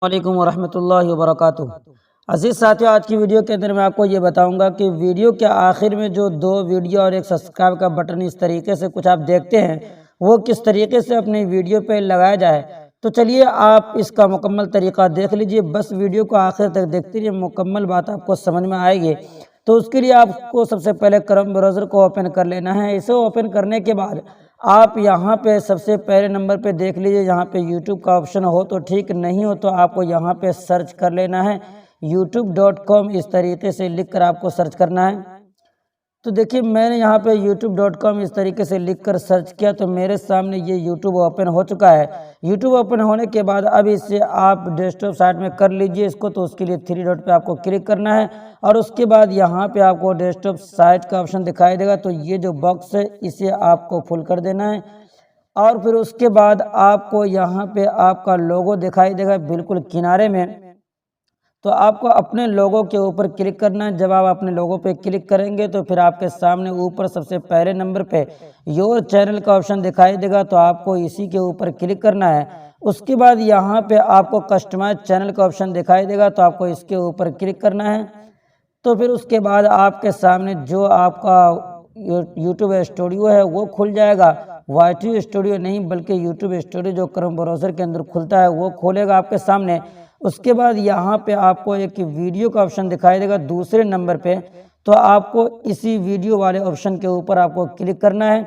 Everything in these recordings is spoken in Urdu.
علیکم ورحمۃ اللہ وبرکاتہ۔ عزیز ساتھیو، آج کی ویڈیو کے اندر میں آپ کو یہ بتاؤں گا کہ ویڈیو کے آخر میں جو 2 ویڈیو اور ایک سبسکرائب کا بٹن اس طریقے سے کچھ آپ دیکھتے ہیں، وہ کس طریقے سے اپنی ویڈیو پہ لگایا جائے۔ تو چلیے آپ اس کا مکمل طریقہ دیکھ لیجئے، بس ویڈیو کو آخر تک دیکھتے رہیے، مکمل بات آپ کو سمجھ میں آئے گی۔ تو اس کے لیے آپ کو سب سے پہلے کرم براؤزر کو اوپن کر لینا ہے۔ اسے اوپن کرنے کے بعد آپ یہاں پہ سب سے پہلے نمبر پہ دیکھ لیجئے، یہاں پہ یوٹیوب کا آپشن ہو تو ٹھیک، نہیں ہو تو آپ کو یہاں پہ سرچ کر لینا ہے youtube.com، اس طریقے سے لکھ کر آپ کو سرچ کرنا ہے۔ تو دیکھیے میں نے یہاں پہ youtube.com اس طریقے سے لکھ کر سرچ کیا تو میرے سامنے یہ یوٹیوب اوپن ہو چکا ہے۔ یوٹیوب اوپن ہونے کے بعد اب اسے آپ ڈیسک ٹاپ سائٹ میں کر لیجئے اس کو، تو اس کے لیے 3 ڈاٹ پہ آپ کو کلک کرنا ہے اور اس کے بعد یہاں پہ آپ کو ڈیسک ٹاپ سائٹ کا آپشن دکھائی دے گا، تو یہ جو باکس ہے اسے آپ کو فل کر دینا ہے اور پھر اس کے بعد آپ کو یہاں پہ آپ کا لوگو دکھائی دے گا بالکل کنارے میں، تو آپ کو اپنے لوگو کے اوپر کلک کرنا ہے۔ جب آپ اپنے لوگو پہ کلک کریں گے تو پھر آپ کے سامنے اوپر سب سے پہلے نمبر پہ یور چینل کا آپشن دکھائی دے گا، تو آپ کو اسی کے اوپر کلک کرنا ہے۔ اس کے بعد یہاں پہ آپ کو کسٹمائز چینل کا آپشن دکھائی دے گا، تو آپ کو اس کے اوپر کلک کرنا ہے۔ تو پھر اس کے بعد آپ کے سامنے جو آپ کا یوٹیوب اسٹوڈیو ہے وہ کھل جائے گا۔ وائی ٹی اسٹوڈیو نہیں بلکہ یوٹیوب اسٹوڈیو جو کرم براؤزر کے اندر کھلتا ہے وہ کھولے گا آپ کے سامنے۔ اس کے بعد یہاں پہ آپ کو ایک ویڈیو کا آپشن دکھائی دے گا دوسرے نمبر پہ، تو آپ کو اسی ویڈیو والے آپشن کے اوپر آپ کو کلک کرنا ہے۔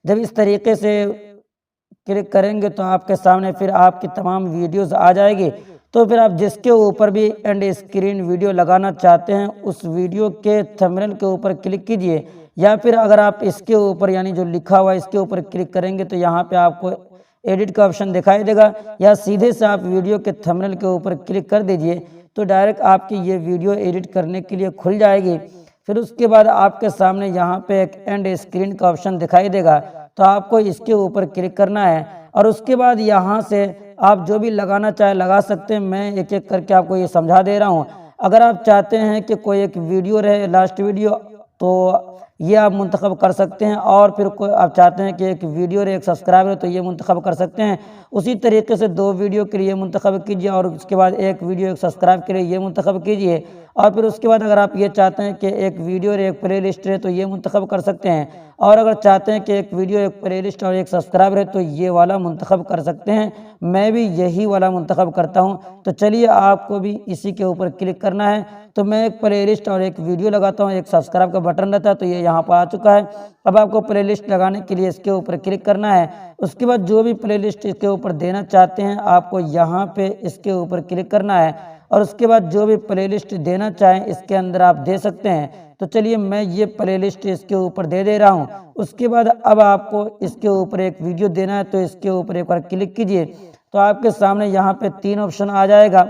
جب اس طریقے سے کلک کریں گے تو آپ کے سامنے پھر آپ کی تمام ویڈیوز آ جائے گی، تو پھر آپ جس کے اوپر بھی اینڈ اسکرین ویڈیو لگانا چاہتے ہیں اس ویڈیو کے تھمبنیل کے اوپر کلک کیجئے، یا پھر اگر آپ اس کے اوپر یعنی جو لکھا ہوا اس کے اوپر کلک کریں گے تو یہاں پہ آپ کو ایڈٹ کا آپشن دکھائی دے گا، یا سیدھے سے آپ ویڈیو کے تھمبنیل کے اوپر کلک کر دیجئے تو ڈائریکٹ آپ کی یہ ویڈیو ایڈٹ کرنے کے لیے کھل جائے گی۔ پھر اس کے بعد آپ کے سامنے یہاں پہ ایک اینڈ اسکرین کا آپشن دکھائی دے گا، تو آپ کو اس کے اوپر کلک کرنا ہے اور اس کے بعد یہاں سے آپ جو بھی لگانا چاہے لگا سکتے ہیں۔ میں ایک ایک کر کے آپ کو یہ سمجھا دے رہا ہوں۔ اگر آپ چاہتے ہیں کہ کوئی ایک ویڈیو رہے لاسٹ ویڈیو تو یہ آپ منتخب کر سکتے ہیں، اور پھر کوئی آپ چاہتے ہیں کہ ایک ویڈیو رہے ایک سبسکرائب رہے تو یہ منتخب کر سکتے ہیں۔ اسی طریقے سے 2 ویڈیو کے لیے منتخب کیجئے اور اس کے بعد ایک ویڈیو ایک سبسکرائب کے لیے یہ منتخب کیجئے، اور پھر اس کے بعد اگر آپ یہ چاہتے ہیں کہ ایک ویڈیو رہے ایک پلے لسٹ رہے تو یہ منتخب کر سکتے ہیں، اور اگر چاہتے ہیں کہ ایک ویڈیو ایک پلے لسٹ اور ایک سبسکرائب رہے تو یہ والا منتخب کر سکتے ہیں۔ میں بھی یہی والا منتخب کرتا ہوں، تو چلیے آپ کو بھی اسی کے اوپر کلک کرنا ہے۔ تو میں ایک پلے لسٹ اور ایک ویڈیو لگاتا ہوں، ایک سبسکرائب کا بٹن رہتا ہے تو یہ یہاں پر آ چکا ہے۔ اب آپ کو پلے لسٹ لگانے کے لیے اس کے اوپر کلک کرنا ہے۔ اس کے بعد جو بھی پلے لسٹ اس کے اوپر دینا چاہتے ہیں آپ کو یہاں پہ اس کے اوپر کلک کرنا ہے، اور اس کے بعد جو بھی پلے لسٹ دینا چاہیں اس کے اندر آپ دے سکتے ہیں۔ تو چلیے میں یہ پلے لسٹ اس کے اوپر دے رہا ہوں۔ اس کے بعد اب آپ کو اس کے اوپر ایک ویڈیو دینا ہے، تو اس کے اوپر ایک بار کلک کیجئے تو آپ کے سامنے یہاں پہ 3 آپشن آ جائے گا۔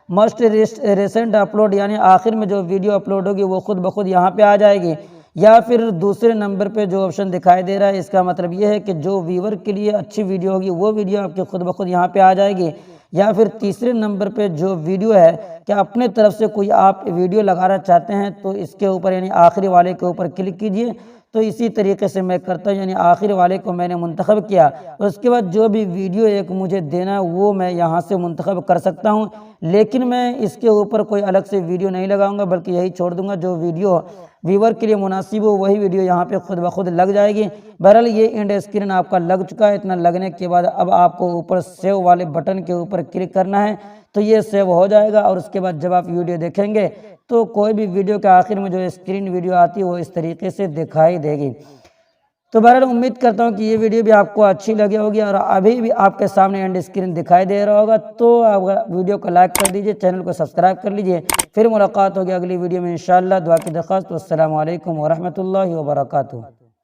موسٹ ریسنٹ اپلوڈ، یعنی آخر میں جو ویڈیو اپلوڈ ہوگی وہ خود بخود یہاں پہ آ جائے گی، یا پھر دوسرے نمبر پہ جو آپشن دکھائی دے رہا ہے اس کا مطلب یہ ہے کہ جو ویور کے لیے اچھی ویڈیو ہوگی وہ ویڈیو آپ کے خود بخود یہاں پہ آ جائے گی، یا پھر تیسرے نمبر پہ جو ویڈیو ہے کہ اپنے طرف سے کوئی آپ ویڈیو لگانا چاہتے ہیں تو اس کے اوپر یعنی آخری والے کے اوپر کلک کیجئے۔ تو اسی طریقے سے میں کرتا ہوں، یعنی آخری والے کو میں نے منتخب کیا، اس کے بعد جو بھی ویڈیو ایک مجھے دینا ہے وہ میں یہاں سے منتخب کر سکتا ہوں، لیکن میں اس کے اوپر کوئی الگ سے ویڈیو نہیں لگاؤں گا بلکہ یہی چھوڑ دوں گا، جو ویڈیو ویور کے لیے مناسب ہو وہی ویڈیو یہاں پہ خود بخود لگ جائے گی۔ بہرحال یہ اینڈ اسکرین آپ کا لگ چکا ہے۔ اتنا لگنے کے بعد اب آپ کو اوپر سیو والے بٹن کے اوپر کلک کرنا ہے، تو یہ سیو ہو جائے گا، اور اس کے بعد جب آپ ویڈیو دیکھیں گے تو کوئی بھی ویڈیو کے آخر میں جو اسکرین ویڈیو آتی ہے وہ اس طریقے سے دکھائی دے گی۔ تو بہرحال امید کرتا ہوں کہ یہ ویڈیو بھی آپ کو اچھی لگی ہوگی، اور ابھی بھی آپ کے سامنے اینڈ اسکرین دکھائی دے رہا ہوگا، تو آپ ویڈیو کو لائک کر دیجئے، چینل کو سبسکرائب کر لیجئے۔ پھر ملاقات ہوگی اگلی ویڈیو میں انشاءاللہ۔ دعا کی درخواست۔ السلام علیکم ورحمۃ اللہ وبرکاتہ۔